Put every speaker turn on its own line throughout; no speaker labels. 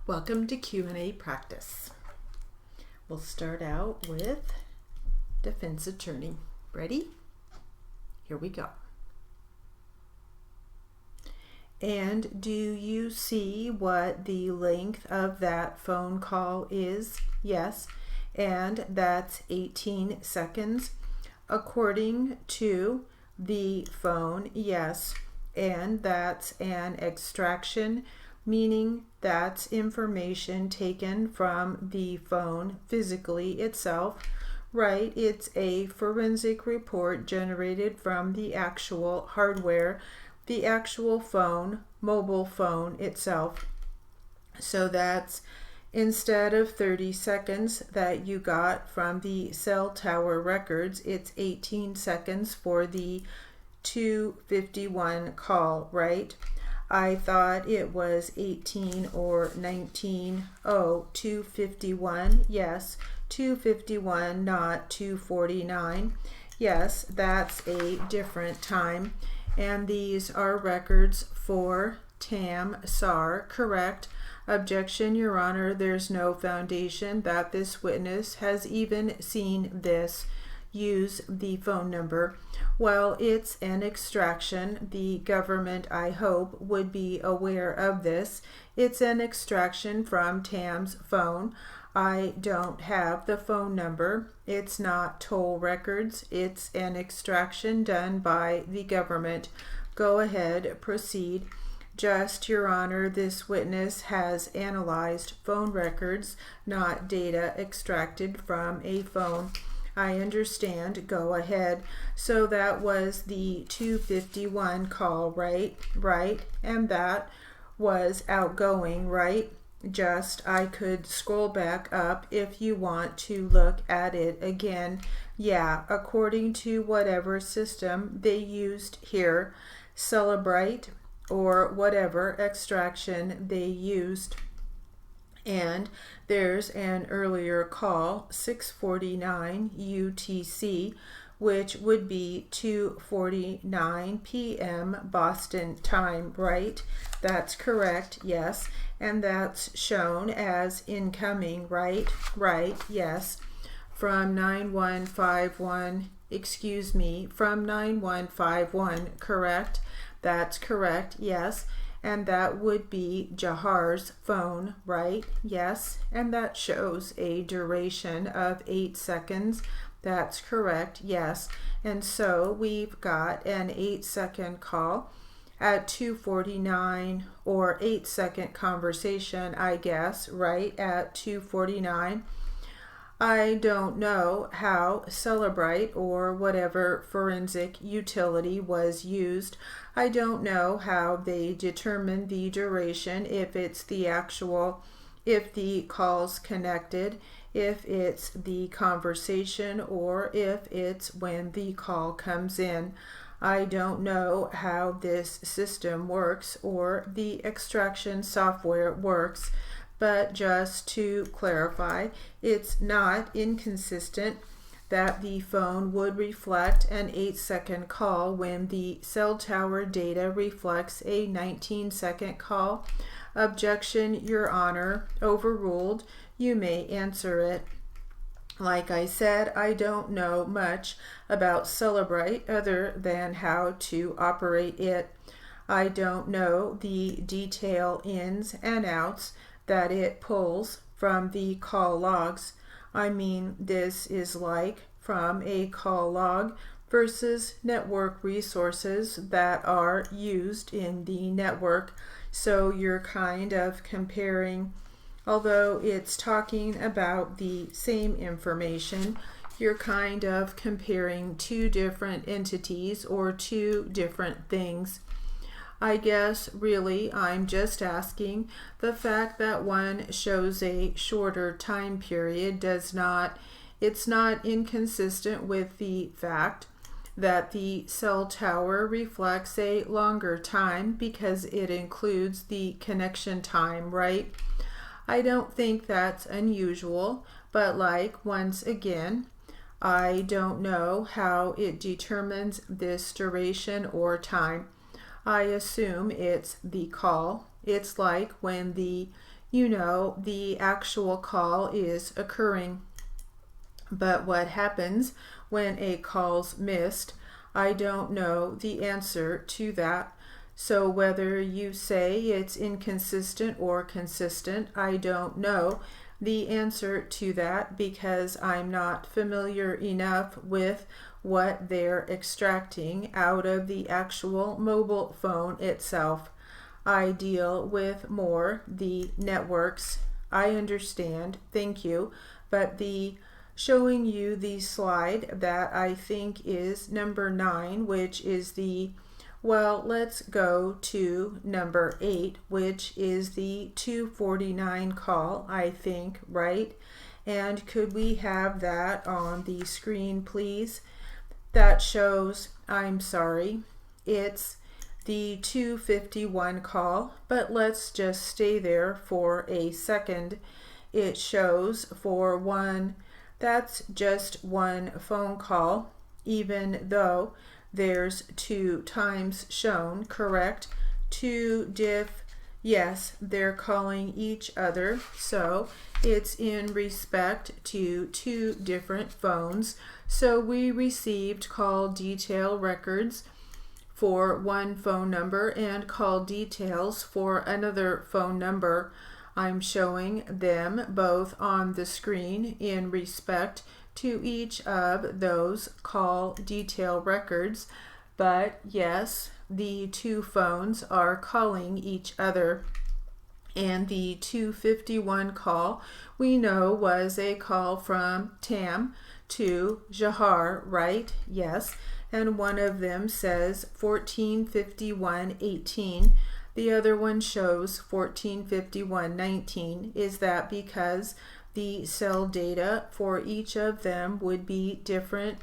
Welcome to Q&A practice. We'll start out with defense attorney. Ready? Here we go. And do you see what the length of that phone call is? Yes. And that's 18 seconds. According to the phone, yes. And that's an extraction, meaning that's information taken from the phone physically itself, right? It's a forensic report generated from the actual hardware, the actual phone, mobile phone itself. So that's instead of 30 seconds that you got from the cell tower records, it's 18 seconds for the 251 call, right? I thought it was 18 or 19. Oh, 251. Yes, 251, not 249. Yes, that's a different time. And these are records for Tam Sar, correct? Objection, Your Honor. There's no foundation that this witness has even seen this. Use the phone number. Well, it's an extraction. The government, I hope, would be aware of this. It's an extraction from Tam's phone. I don't have the phone number. It's not toll records. It's an extraction done by the government. Go ahead, proceed. Just, Your Honor, this witness has analyzed phone records, not data extracted from a phone. I understand. Go ahead. So that was the 251 call, right? Right. And that was outgoing, right? Just, I could scroll back up if you want to look at it again. Yeah, according to whatever system they used here, Cellebrite or whatever extraction they used. And there's an earlier call, 6:49 UTC, which would be 2:49 p.m. Boston time, right? That's correct, yes. And that's shown as incoming, right? Right, yes. From 9151, from 9151, correct? That's correct, yes. And that would be Jahar's phone, right? Yes. And that shows a duration of 8 seconds. That's correct, yes. And so we've got an 8-second call at 2:49, or 8-second conversation, I guess, right, at 2:49. I don't know how Cellebrite or whatever forensic utility was used. I don't know how they determine the duration, if it's the actual, if the call's connected, if it's the conversation, or if it's when the call comes in. I don't know how this system works or the extraction software works. But just to clarify, it's not inconsistent that the phone would reflect an 8-second call when the cell tower data reflects a 19-second call. Objection, Your Honor. Overruled. You may answer it. Like I said, I don't know much about Cellebrite other than how to operate it. I don't know the detail ins and outs that it pulls from the call logs. I mean, this is like from a call log versus network resources that are used in the network. So you're kind of comparing, although it's talking about the same information, you're kind of comparing two different entities or two different things. I guess really I'm just asking, the fact that one shows a shorter time period it's not inconsistent with the fact that the cell tower reflects a longer time because it includes the connection time, right? I don't think that's unusual, but like, once again, I don't know how it determines this duration or time. I assume it's the call. It's like when the the actual call is occurring. But what happens when a call's missed? I don't know the answer to that. So whether you say it's inconsistent or consistent, I don't know the answer to that because I'm not familiar enough with what they're extracting out of the actual mobile phone itself. I deal with more the networks. I understand, thank you, but the showing you the slide that I think is number 9, which is let's go to number 8, which is the 249 call, I think, right? And could we have that on the screen, please? That shows, I'm sorry, it's the 251 call, but let's just stay there for a second. It shows for one, that's just one phone call, even though there's 2 times shown, correct? Yes, they're calling each other, so it's in respect to 2 different phones. So we received call detail records for one phone number and call details for another phone number. I'm showing them both on the screen in respect to each of those call detail records, but yes, the 2 phones are calling each other. And the 251 call we know was a call from Tam to Jahar, right? Yes. And one of them says 1451.18. The other one shows 1451.19. Is that because the cell data for each of them would be different?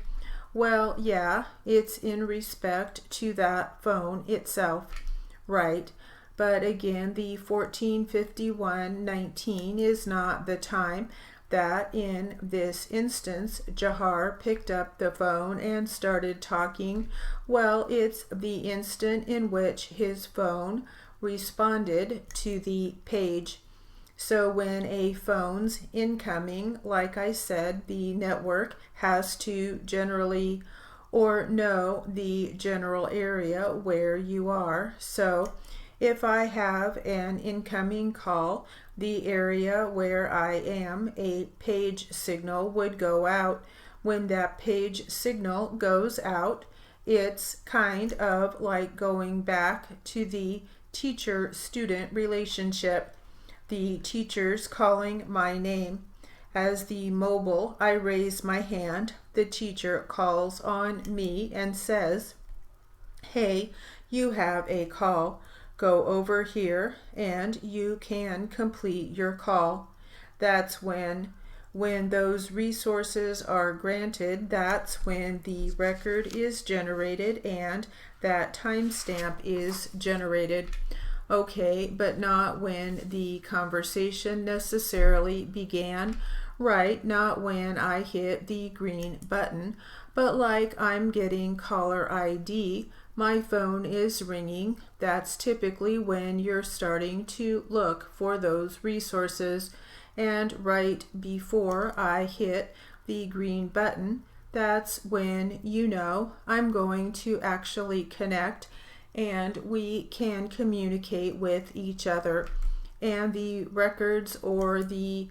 Well, yeah, it's in respect to that phone itself, right? But again, the 1451.19 is not the time that in this instance Jahar picked up the phone and started talking. Well, it's the instant in which his phone responded to the page. So when a phone's incoming, like I said, the network has to generally or know the general area where you are. So if I have an incoming call, the area where I am, a page signal would go out. When that page signal goes out, it's kind of like going back to the teacher-student relationship. The teacher's calling my name. As the mobile, I raise my hand. The teacher calls on me and says, "Hey, you have a call. Go over here and you can complete your call." That's when those resources are granted, that's when the record is generated and that timestamp is generated. Okay, but not when the conversation necessarily began, right? Not when I hit the green button, but like I'm getting caller ID, my phone is ringing. That's typically when you're starting to look for those resources. And right before I hit the green button, that's when you know I'm going to actually connect and we can communicate with each other. And the records or the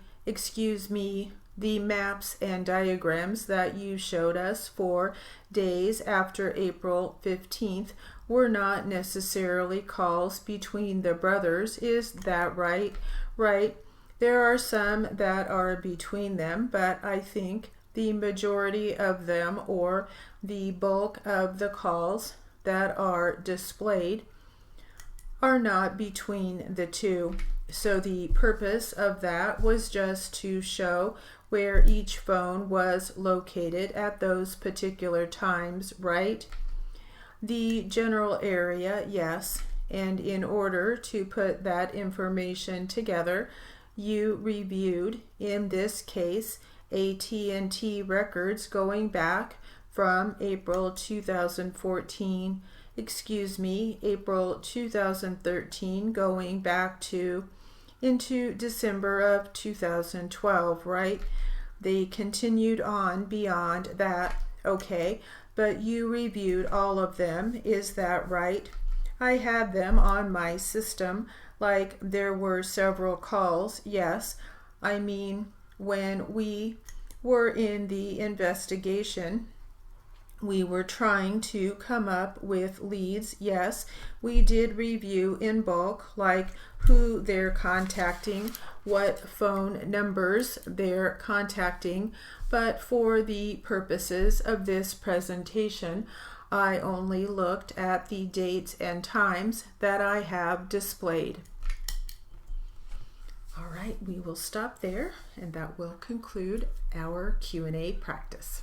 maps and diagrams that you showed us for days after April 15th were not necessarily calls between the brothers. Is that right? Right. There are some that are between them, but I think the majority of them, or the bulk of the calls that are displayed, are not between the two. So the purpose of that was just to show where each phone was located at those particular times, right? The general area, yes. And in order to put that information together, you reviewed, in this case, AT&T records going back from April 2013, April 2013, going back to into December of 2012, right? They continued on beyond that, okay, but you reviewed all of them, is that right? I had them on my system, like there were several calls, yes. I mean, when we were in the investigation, we were trying to come up with leads, yes. We did review in bulk, like who they're contacting, what phone numbers they're contacting, but for the purposes of this presentation, I only looked at the dates and times that I have displayed. All right, we will stop there, and that will conclude our Q&A practice.